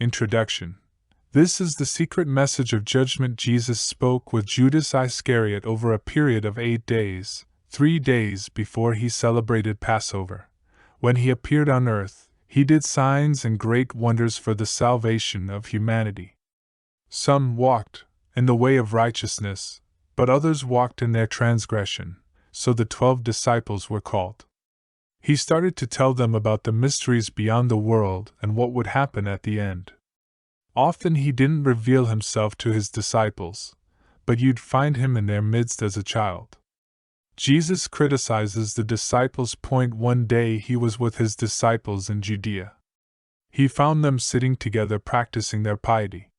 Introduction. This is the secret message of judgment Jesus spoke with Judas Iscariot over a period of 8 days, 3 days before he celebrated Passover. When he appeared on earth, he did signs and great wonders for the salvation of humanity. Some walked in the way of righteousness, but others walked in their transgression, so the 12 disciples were called. He started to tell them about the mysteries beyond the world and what would happen at the end. Often he didn't reveal himself to his disciples, but you'd find him in their midst as a child. Jesus criticizes the disciples. One day he was with his disciples in Judea. He found them sitting together practicing their piety.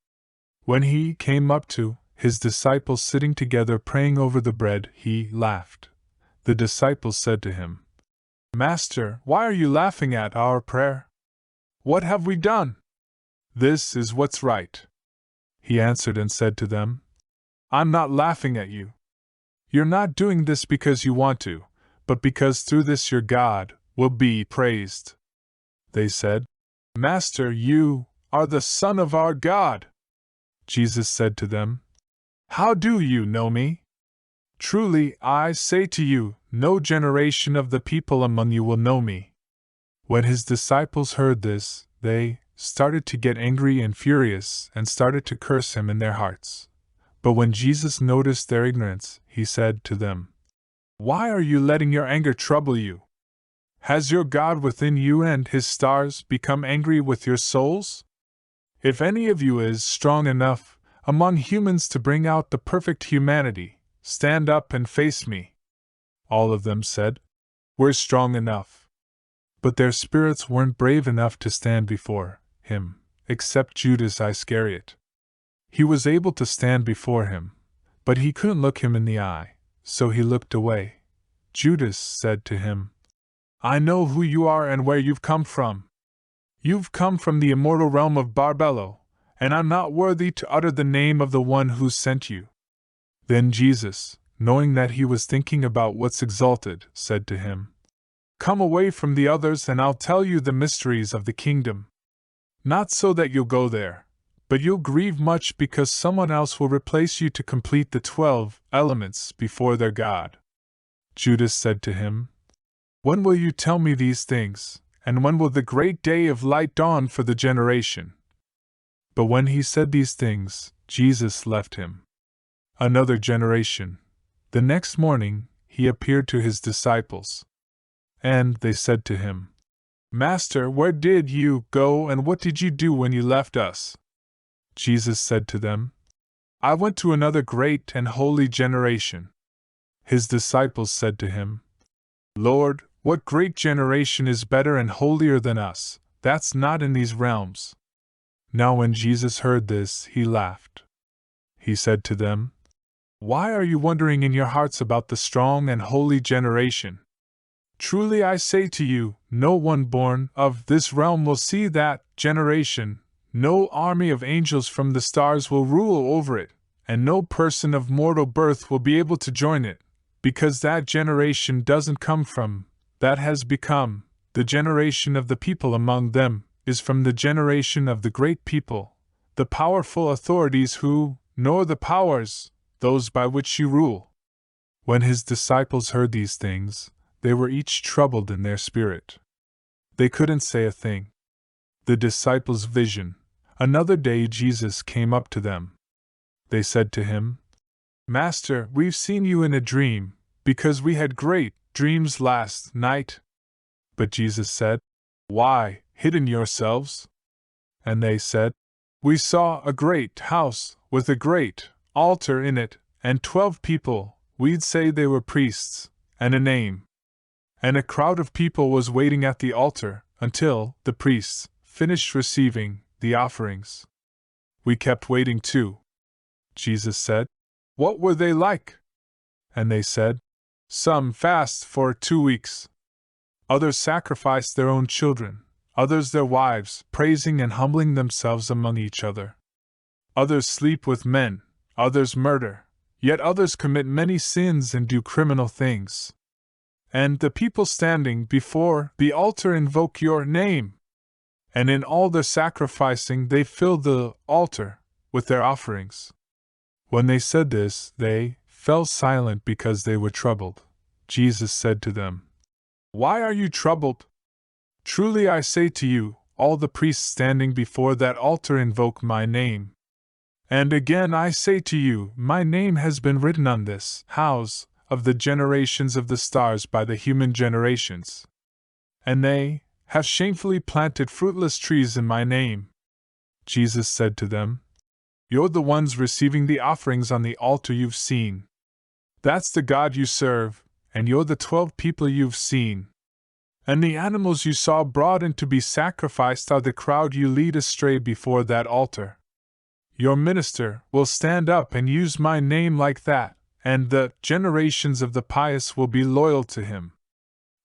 When he came up to his disciples sitting together praying over the bread, he laughed. The disciples said to him, "Master, why are you laughing at our prayer? What have we done?" "This is what's right," he answered and said to them. "I'm not laughing at you. You're not doing this because you want to, but because through this your God will be praised." They said, "Master, you are the Son of our God." Jesus said to them, "How do you know me? Truly, I say to you, no generation of the people among you will know me." When his disciples heard this, they started to get angry and furious and started to curse him in their hearts. But when Jesus noticed their ignorance, he said to them, "Why are you letting your anger trouble you? Has your God within you and his stars become angry with your souls? If any of you is strong enough among humans to bring out the perfect humanity, stand up and face me." All of them said, "We're strong enough." But their spirits weren't brave enough to stand before him, except Judas Iscariot. He was able to stand before him, but he couldn't look him in the eye, so he looked away. Judas said to him, "I know who you are and where you've come from. You've come from the immortal realm of Barbello, and I'm not worthy to utter the name of the one who sent you." Then Jesus, knowing that he was thinking about what's exalted, said to him, "Come away from the others and I'll tell you the mysteries of the kingdom. Not so that you'll go there, but you'll grieve much because someone else will replace you to complete the 12 elements before their God." Judas said to him, "When will you tell me these things, and when will the great day of light dawn for the generation?" But when he said these things, Jesus left him. Another generation. The next morning, he appeared to his disciples. And they said to him, "Master, where did you go and what did you do when you left us?" Jesus said to them, "I went to another great and holy generation." His disciples said to him, "Lord, what great generation is better and holier than us? That's not in these realms." Now when Jesus heard this, he laughed. He said to them, "Why are you wondering in your hearts about the strong and holy generation? Truly I say to you, no one born of this realm will see that generation. No army of angels from the stars will rule over it, and no person of mortal birth will be able to join it, because that generation doesn't come from, that has become, the generation of the people among them, is from the generation of the great people, the powerful authorities who, nor the powers, those by which you rule." When his disciples heard these things, they were each troubled in their spirit. They couldn't say a thing. The disciples' vision. Another day Jesus came up to them. They said to him, "Master, we've seen you in a dream, because we had great dreams last night." But Jesus said, "Why hidden yourselves?" And they said, "We saw a great house with a great altar in it, and 12 people, we'd say they were priests, and a name. And a crowd of people was waiting at the altar until the priests finished receiving the offerings. We kept waiting too." Jesus said, "What were they like?" And they said, "Some fast for 2 weeks. Others sacrificed their own children, others their wives, praising and humbling themselves among each other. Others sleep with men, others murder, yet others commit many sins and do criminal things. And the people standing before the altar invoke your name." and in all their sacrificing they filled the altar with their offerings. When they said this, they fell silent because they were troubled. Jesus said to them, "Why are you troubled? Truly I say to you, all the priests standing before that altar invoke my name. And again I say to you, my name has been written on this house of the generations of the stars by the human generations. And they have shamefully planted fruitless trees in my name." Jesus said to them, "You're the ones receiving the offerings on the altar you've seen. That's the God you serve, and you're the 12 people you've seen. And the animals you saw brought in to be sacrificed are the crowd you lead astray before that altar. Your minister will stand up and use my name like that, and the generations of the pious will be loyal to him.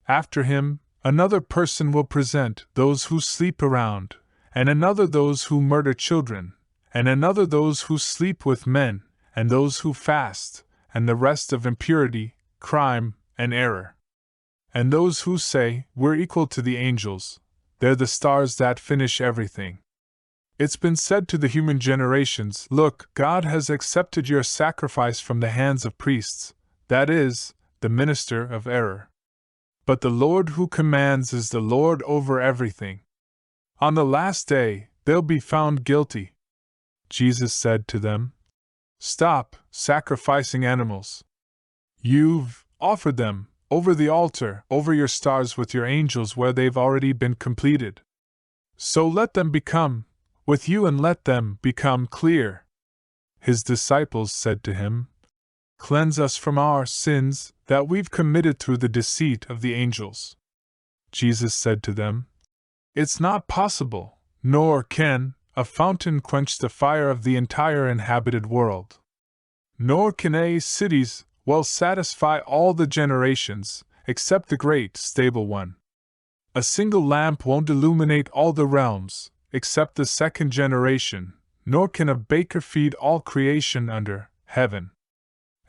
After him, another person will present those who sleep around, and another those who murder children, and another those who sleep with men, and those who fast, and the rest of impurity, crime, and error. And those who say, we're equal to the angels, they're the stars that finish everything. It's been said to the human generations, look, God has accepted your sacrifice from the hands of priests, that is, the minister of error. But the Lord who commands is the Lord over everything. On the last day, they'll be found guilty." Jesus said to them, "Stop sacrificing animals. You've offered them over the altar, over your stars with your angels where they've already been completed. So let them become with you and let them become clear." His disciples said to him, "Cleanse us from our sins that we've committed through the deceit of the angels." Jesus said to them, "It's not possible, nor can a fountain quench the fire of the entire inhabited world. Nor can cities well satisfy all the generations, except the great stable one. A single lamp won't illuminate all the realms, except the second generation, nor can a baker feed all creation under heaven."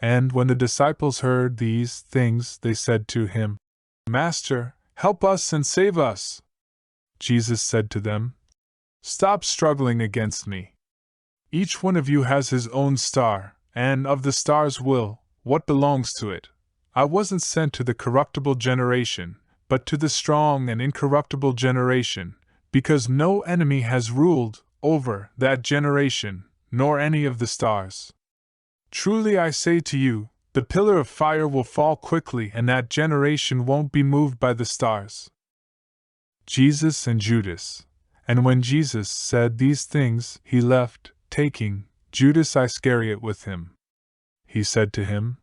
And when the disciples heard these things, they said to him, "Master, help us and save us." Jesus said to them, "Stop struggling against me. Each one of you has his own star, and of the star's will, what belongs to it. I wasn't sent to the corruptible generation, but to the strong and incorruptible generation, because no enemy has ruled over that generation, nor any of the stars. Truly I say to you, the pillar of fire will fall quickly and that generation won't be moved by the stars." Jesus and Judas. And when Jesus said these things, he left, taking Judas Iscariot with him. He said to him,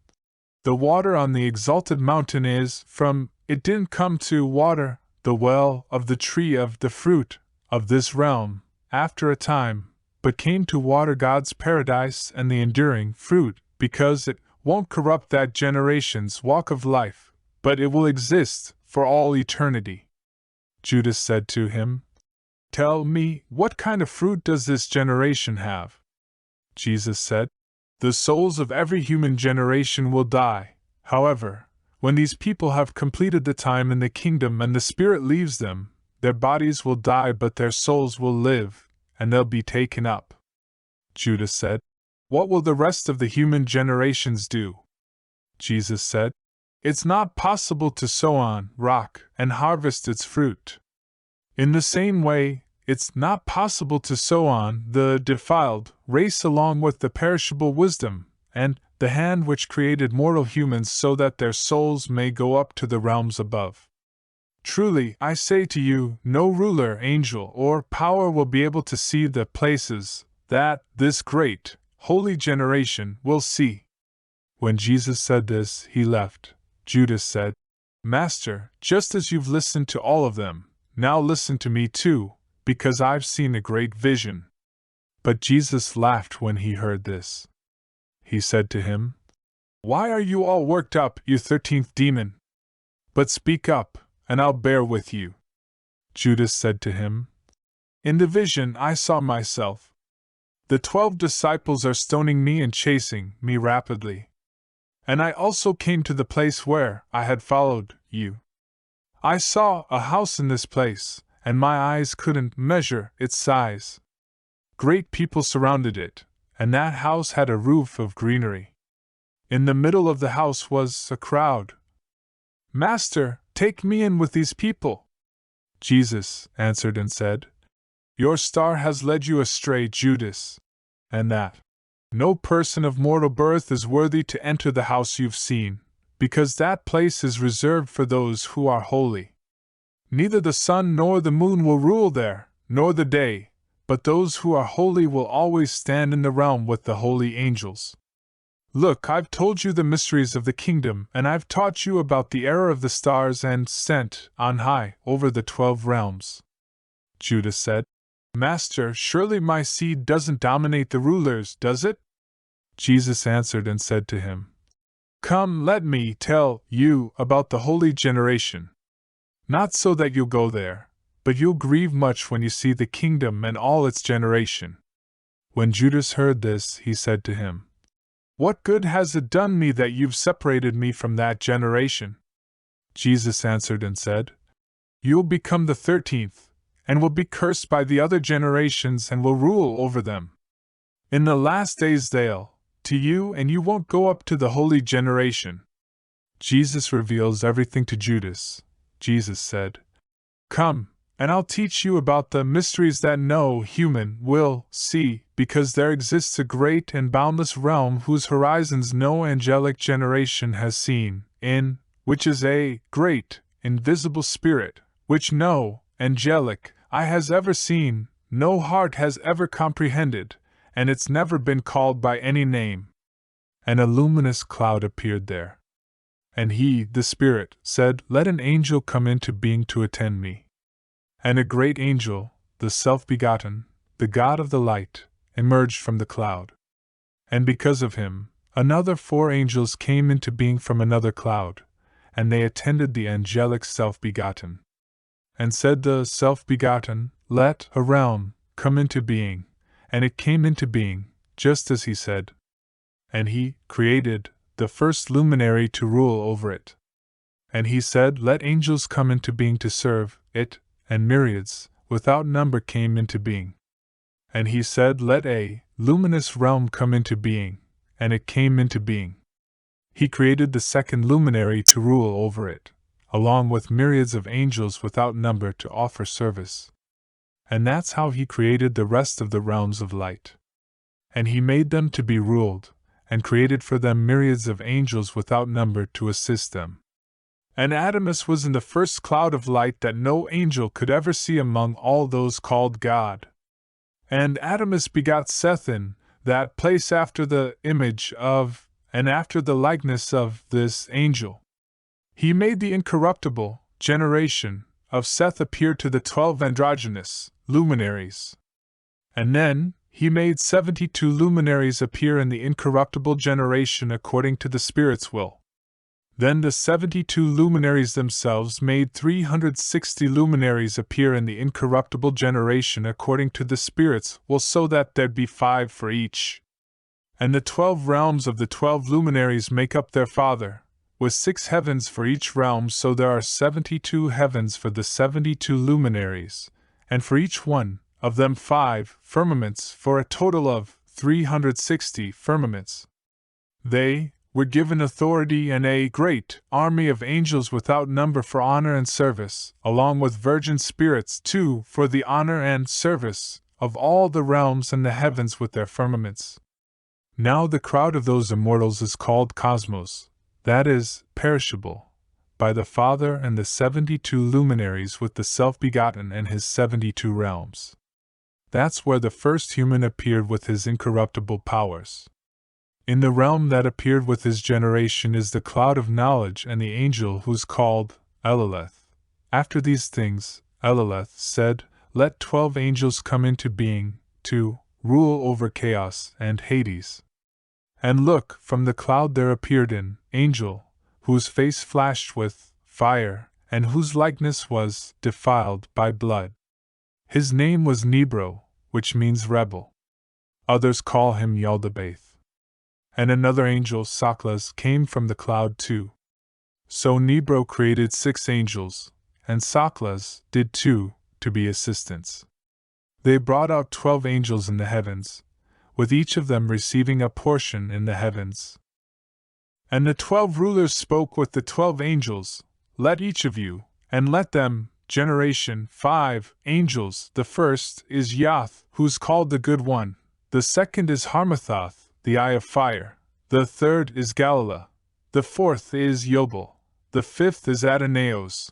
"The water on the exalted mountain is from, it didn't come to water the well of the tree of the fruit of this realm, after a time, but came to water God's paradise and the enduring fruit, because it won't corrupt that generation's walk of life, but it will exist for all eternity." Judas said to him, "Tell me, what kind of fruit does this generation have?" Jesus said, "The souls of every human generation will die. However, when these people have completed the time in the kingdom and the Spirit leaves them, their bodies will die but their souls will live, and they'll be taken up." Judas said, "What will the rest of the human generations do?" Jesus said, "It's not possible to sow on rock and harvest its fruit. In the same way, it's not possible to sow on the defiled race along with the perishable wisdom and the hand which created mortal humans so that their souls may go up to the realms above. Truly, I say to you, no ruler, angel, or power will be able to see the places that this great, holy generation will see." When Jesus said this, he left. Judas said, "Master, just as you've listened to all of them, now listen to me too, because I've seen a great vision." But Jesus laughed when he heard this. He said to him, "Why are you all worked up, you 13th demon? But speak up, and I'll bear with you." Judas said to him, "In the vision I saw myself. The 12 disciples are stoning me and chasing me rapidly. And I also came to the place where I had followed you. I saw a house in this place, and my eyes couldn't measure its size. Great people surrounded it, and that house had a roof of greenery. In the middle of the house was a crowd. Master, take me in with these people. Jesus answered and said, Your star has led you astray, Judas, and that no person of mortal birth is worthy to enter the house you've seen, because that place is reserved for those who are holy. Neither the sun nor the moon will rule there, nor the day, but those who are holy will always stand in the realm with the holy angels. Look, I've told you the mysteries of the kingdom, and I've taught you about the error of the stars and sent on high over the 12 realms. Judas said, Master, surely my seed doesn't dominate the rulers, does it? Jesus answered and said to him, Come, let me tell you about the holy generation. Not so that you'll go there, but you'll grieve much when you see the kingdom and all its generation. When Judas heard this, he said to him, What good has it done me that you've separated me from that generation? Jesus answered and said, You'll become the 13th, and will be cursed by the other generations and will rule over them. In the last days they'll to you, and you won't go up to the holy generation. Jesus reveals everything to Judas. Jesus said, Come, and I'll teach you about the mysteries that no human will see, because there exists a great and boundless realm whose horizons no angelic generation has seen, in which is a great, invisible spirit, which no angelic eye has ever seen, no heart has ever comprehended, and it's never been called by any name. And a luminous cloud appeared there. And he, the Spirit, said, Let an angel come into being to attend me. And a great angel, the self-begotten, the God of the light, emerged from the cloud. And because of him, another 4 angels came into being from another cloud, and they attended the angelic self-begotten. And said the self-begotten, Let a realm come into being. And it came into being, just as he said. And he created the first luminary to rule over it. And he said, Let angels come into being to serve it, and myriads, without number, came into being. And he said, Let a luminous realm come into being, and it came into being. He created the second luminary to rule over it, along with myriads of angels without number to offer service. And that's how he created the rest of the realms of light. And he made them to be ruled, and created for them myriads of angels without number to assist them. And Adamus was in the first cloud of light that no angel could ever see among all those called God. And Adamus begot Seth in that place after the image of, and after the likeness of, this angel. He made the incorruptible generation of Seth appear to the 12 androgynous luminaries. And then he made 72 luminaries appear in the incorruptible generation according to the Spirit's will. Then the 72 luminaries themselves made 360 luminaries appear in the incorruptible generation according to the Spirit's will, so that there'd be 5 for each. And the 12 realms of the 12 luminaries make up their Father, with 6 heavens for each realm, so there are 72 heavens for the 72 luminaries, and for each one of them 5 firmaments, for a total of 360 firmaments. They were given authority and a great army of angels without number for honor and service, along with virgin spirits too, for the honor and service of all the realms and the heavens with their firmaments. Now the crowd of those immortals is called cosmos, that is, perishable, by the Father and the 72 luminaries with the self-begotten and his 72 realms. That's where the first human appeared with his incorruptible powers. In the realm that appeared with his generation is the cloud of knowledge and the angel who's called Eleleth. After these things, Eleleth said, Let 12 angels come into being, to rule over chaos and Hades. And look, from the cloud there appeared an angel, whose face flashed with fire, and whose likeness was defiled by blood. His name was Nebro, which means rebel. Others call him Yaldabaoth. And another angel, Saklas, came from the cloud too. So Nebro created 6 angels, and Saklas did too, to be assistants. They brought out 12 angels in the heavens, with each of them receiving a portion in the heavens. And the 12 rulers spoke with the 12 angels, "Let each of you, and let them, generation 5, angels, the first is Yath, who's called the Good One, the second is Harmathoth, the Eye of Fire, the third is Galilee, the fourth is Yobel, the fifth is Adonaios."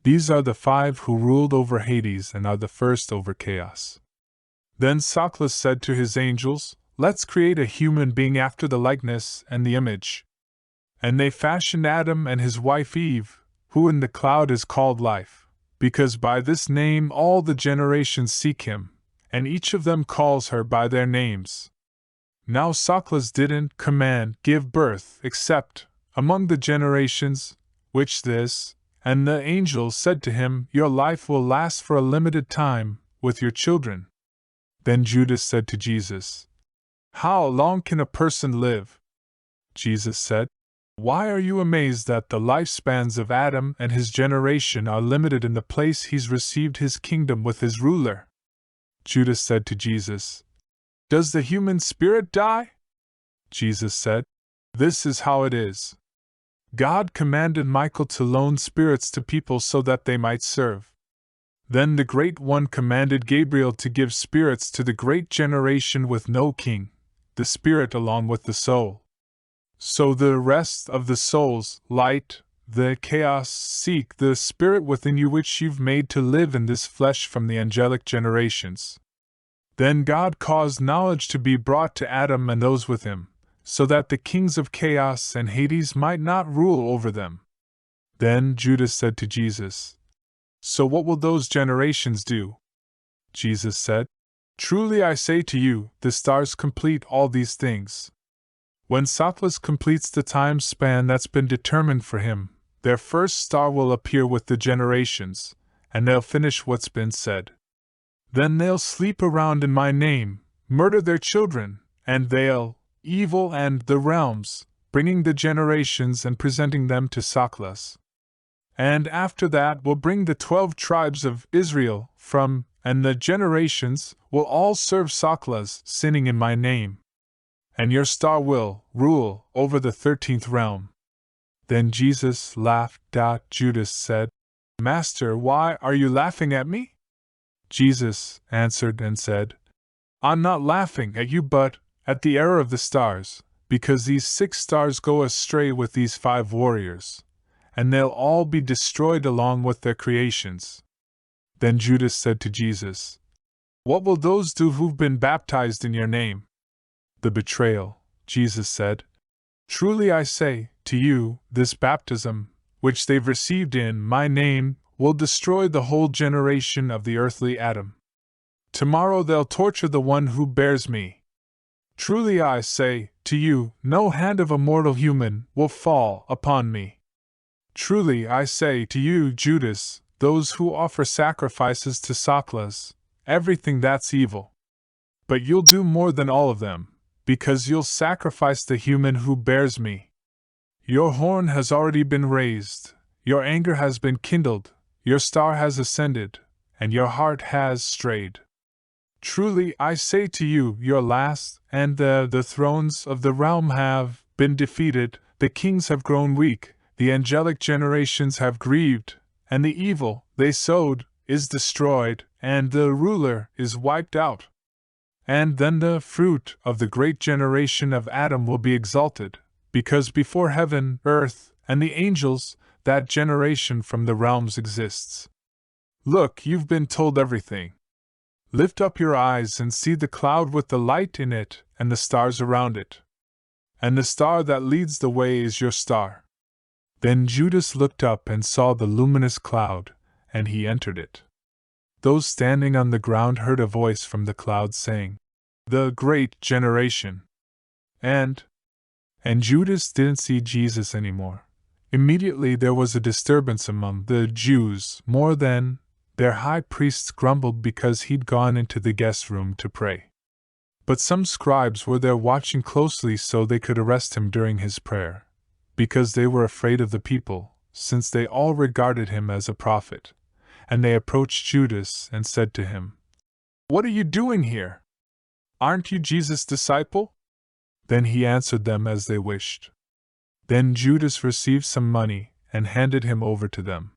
These are the 5 who ruled over Hades and are the first over chaos. Then Soclus said to his angels, "Let's create a human being after the likeness and the image." And they fashioned Adam and his wife Eve, who in the cloud is called Life, because by this name all the generations seek him, and each of them calls her by their names. Now Soclus didn't give birth, except among the generations, which this, and the angel said to him, "Your life will last for a limited time, with your children." Then Judas said to Jesus, "How long can a person live?" Jesus said, "Why are you amazed that the lifespans of Adam and his generation are limited in the place he's received his kingdom with his ruler?" Judas said to Jesus, "Does the human spirit die?" Jesus said, "This is how it is. God commanded Michael to loan spirits to people so that they might serve. Then the Great One commanded Gabriel to give spirits to the great generation with no king, the spirit along with the soul. So the rest of the souls, light, the chaos, seek the spirit within you which you've made to live in this flesh from the angelic generations." Then God caused knowledge to be brought to Adam and those with him, so that the kings of chaos and Hades might not rule over them. Then Judas said to Jesus, "So what will those generations do?" Jesus said, "Truly I say to you, the stars complete all these things. When Soclus completes the time span that's been determined for him, their first star will appear with the generations, and they'll finish what's been said. Then they'll sleep around in my name, murder their children, and they'll, evil and the realms, bringing the generations and presenting them to Soclus. And after that will bring the 12 tribes of Israel from, and the generations will all serve Soclus, sinning in my name. And your star will rule over the 13th realm." Then Jesus laughed. Judas said, "Master, why are you laughing at me?" Jesus answered and said, "I'm not laughing at you but at the error of the stars, because these 6 stars go astray with these 5 warriors, and they'll all be destroyed along with their creations." Then Judas said to Jesus, "What will those do who've been baptized in your name?" The betrayal, Jesus said, "Truly I say to you, this baptism, which they've received in my name, will destroy the whole generation of the earthly Adam. Tomorrow they'll torture the one who bears me. Truly I say to you, no hand of a mortal human will fall upon me. Truly I say to you, Judas, those who offer sacrifices to Soclus, everything that's evil. But you'll do more than all of them, because you'll sacrifice the human who bears me. Your horn has already been raised, your anger has been kindled, your star has ascended, and your heart has strayed. Truly I say to you, your last, and the thrones of the realm have been defeated, the kings have grown weak, the angelic generations have grieved, and the evil they sowed is destroyed, and the ruler is wiped out. And then the fruit of the great generation of Adam will be exalted, because before heaven, earth, and the angels, that generation from the realms exists. Look, you've been told everything. Lift up your eyes and see the cloud with the light in it and the stars around it. And the star that leads the way is your star." Then Judas looked up and saw the luminous cloud, and he entered it. Those standing on the ground heard a voice from the cloud saying, "The great generation." And Judas didn't see Jesus anymore. Immediately there was a disturbance among the Jews. More than their high priests grumbled because he'd gone into the guest room to pray. But some scribes were there watching closely so they could arrest him during his prayer, because they were afraid of the people, since they all regarded him as a prophet. and they approached Judas and said to him, "What are you doing here? Aren't you Jesus' disciple?" Then he answered them as they wished. Then Judas received some money and handed him over to them.